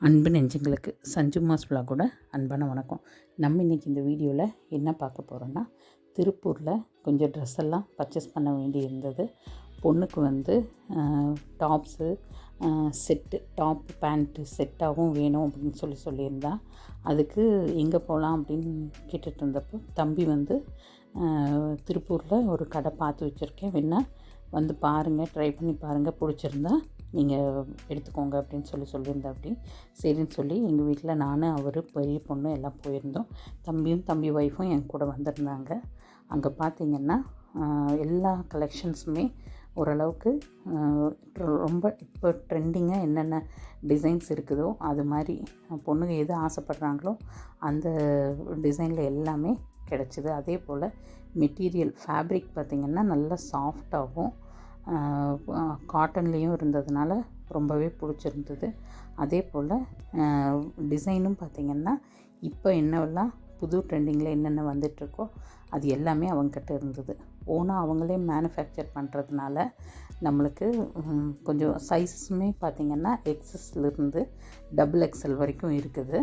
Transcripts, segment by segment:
அன்பு நெஞ்சங்களுக்கு சஞ்சு மாஸ் விலாகோட அன்பான வணக்கம். நம்ம இன்றைக்கி இந்த வீடியோவில் என்ன பார்க்க போகிறோன்னா, திருப்பூரில் கொஞ்சம் ட்ரெஸ் எல்லாம் பர்ச்சேஸ் பண்ண வேண்டி இருந்தது. பொண்ணுக்கு வந்து டாப்ஸு செட்டு, டாப் பேண்ட்டு செட்டாகவும் வேணும் அப்படின்னு சொல்லியிருந்தா. அதுக்கு எங்கே போகலாம் அப்படின்னு கேட்டுட்டு இருந்தப்போ, தம்பி வந்து திருப்பூரில் ஒரு கடை பார்த்து வச்சுருக்கேன், வேணால் வந்து பாருங்கள், ட்ரை பண்ணி பாருங்கள், பிடிச்சிருந்தா நீங்கள் எடுத்துக்கோங்க அப்படின்னு சொல்லியிருந்தா. அப்படி சரின்னு சொல்லி எங்கள் வீட்டில் நான், அவர், பெரிய பொண்ணு எல்லாம் போயிருந்தோம். தம்பி ஒய்ஃபும் என் கூட வந்திருந்தாங்க. அங்கே பார்த்திங்கன்னா எல்லா கலெக்ஷன்ஸுமே ஓரளவுக்கு ரொம்ப இப்போ ட்ரெண்டிங்காக என்னென்ன டிசைன்ஸ் இருக்குதோ அது மாதிரி பொண்ணுங்க எது ஆசைப்பட்றாங்களோ அந்த டிசைனில் எல்லாமே கிடச்சிது. அதே போல் மெட்டீரியல் ஃபேப்ரிக் பார்த்திங்கன்னா நல்லா சாஃப்டாகவும் காட்டன்லேயும் இருந்ததுனால ரொம்பவே பிடிச்சிருந்தது. அதே போல் டிசைனும் பார்த்திங்கன்னா இப்போ என்னெல்லாம் புது ட்ரெண்டிங்கில் என்னென்ன வந்துட்டுருக்கோ அது எல்லாமே அவங்கக்கிட்ட இருந்தது. ஓனாக அவங்களே மேனுஃபேக்சர் பண்ணுறதுனால நம்மளுக்கு கொஞ்சம் சைஸஸுமே பார்த்திங்கன்னா எக்ஸஸ்லேருந்து XXL வரைக்கும் இருக்குது.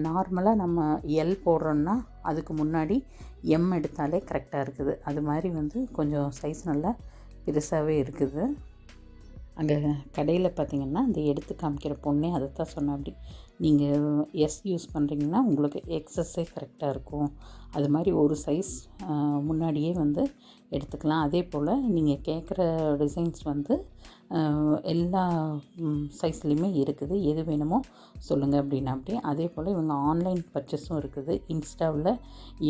நார்மலாக நம்ம எல் போடுறோன்னா அதுக்கு முன்னாடி எம் எடுத்தாலே கரெக்டாக இருக்குது. அது மாதிரி வந்து கொஞ்சம் சைஸ் நல்லா பெருசாகவே இருக்குது. அங்கே கடையில் பார்த்திங்கன்னா இந்த எடுத்து காமிக்கிற பொண்ணே அதை தான் சொன்னேன். அப்படி நீங்கள் எஸ் யூஸ் பண்ணுறீங்கன்னா உங்களுக்கு எக்ஸஸே கரெக்டாக இருக்கும். அது மாதிரி ஒரு சைஸ் முன்னாடியே வந்து எடுத்துக்கலாம். அதே போல் நீங்கள் கேட்குற டிசைன்ஸ் வந்து எல்லா சைஸ்லேயுமே இருக்குது, எது வேணுமோ சொல்லுங்கள் அப்படின்னா. அப்படி அதே போல் இவங்க ஆன்லைன் பர்ச்சேஸும் இருக்குது. இன்ஸ்டாவில்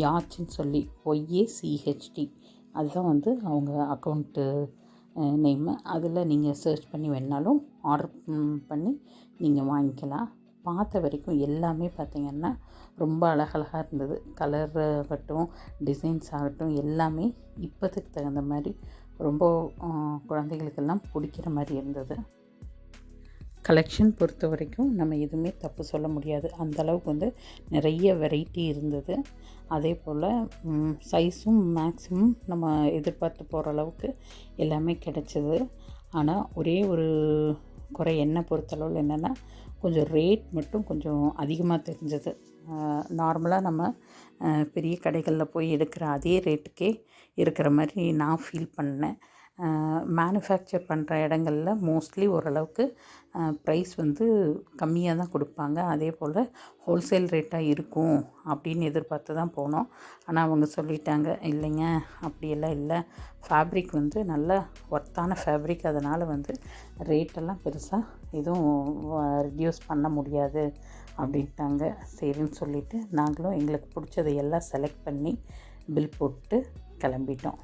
யாச்சின்னு சொல்லி YACHT அதுதான் வந்து அவங்க அக்கௌண்ட்டு நேமு. அதில் நீங்கள் சர்ச் பண்ணி வேணாலும் ஆர்டர் பண்ணி நீங்கள் வாங்கிக்கலாம். பார்த்த வரைக்கும் எல்லாமே பார்த்திங்கன்னா ரொம்ப அழகழகாக இருந்தது. கலர் ஆகட்டும், டிசைன்ஸ் ஆகட்டும், எல்லாமே இப்போதுக்கு தகுந்த மாதிரி ரொம்ப குழந்தைகளுக்கெல்லாம் பிடிக்கிற மாதிரி இருந்தது. கலெக்ஷன் பொறுத்த வரைக்கும் நம்ம எதுவுமே தப்பு சொல்ல முடியாது. அந்தளவுக்கு வந்து நிறைய வெரைட்டி இருந்தது. அதே போல் சைஸும் மேக்ஸிமம் நம்ம எதிர்பார்த்து போகிற அளவுக்கு எல்லாமே கிடச்சிது. ஆனால் ஒரே ஒரு குறை என்னை பொறுத்தளவில் என்னென்னா, கொஞ்சம் ரேட் மட்டும் கொஞ்சம் அதிகமாக தெரிஞ்சது. நார்மலாக நம்ம பெரிய கடைகளில் போய் எடுக்கிற அதே ரேட்டுக்கே இருக்கிற மாதிரி நான் ஃபீல் பண்ணேன். மேனுஃபேக்சர் பண்ணுற இடங்களில் மோஸ்ட்லி ஓரளவுக்கு ப்ரைஸ் வந்து கம்மியாக தான் கொடுப்பாங்க. அதே போல் ஹோல்சேல் ரேட்டாக இருக்கும் அப்படின்னு எதிர்பார்த்து தான் போனோம். ஆனால் அவங்க சொல்லிட்டாங்க, இல்லைங்க அப்படியெல்லாம் இல்லை, ஃபேப்ரிக் வந்து நல்ல ஒர்த்தான ஃபேப்ரிக், அதனால் வந்து ரேட்டெல்லாம் பெருசாக எதுவும் ரெடியூஸ் பண்ண முடியாது அப்படின்ட்டாங்க. சரின்னு சொல்லிவிட்டு நாங்களும் எங்களுக்கு பிடிச்சதை எல்லாம் செலக்ட் பண்ணி பில் போட்டு கிளம்பிட்டோம்.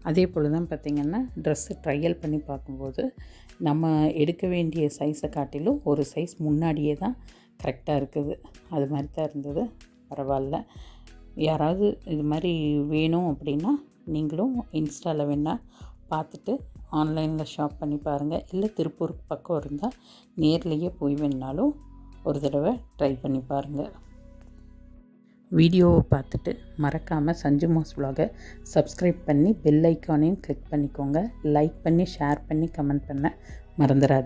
அதே போல் தான் பார்த்திங்கன்னா ட்ரெஸ்ஸு ட்ரையல் பண்ணி பார்க்கும்போது நம்ம எடுக்க வேண்டிய சைஸை காட்டிலும் ஒரு சைஸ் முன்னாடியே தான் கரெக்டாக இருக்குது. அது மாதிரி தான் இருந்தது. பரவாயில்ல. யாராவது இது மாதிரி வேணும் அப்படின்னா நீங்களும் இன்ஸ்டாவில் வேணால் பார்த்துட்டு ஆன்லைனில் ஷாப் பண்ணி பாருங்கள். இல்லை திருப்பூருக்கு பக்கம் இருந்தால் நேர்லேயே போய் வேணாலும் ஒரு தடவை ட்ரை பண்ணி பாருங்கள். வீடியோவை பார்த்துட்டு மறக்காமல் சஞ்சு மாஸ் விலாகை சப்ஸ்கிரைப் பண்ணி பெல் ஐக்கானையும் கிளிக் பண்ணிக்கோங்க. லைக் பண்ணி ஷேர் பண்ணி கமெண்ட் பண்ண மறந்துடாதீங்க.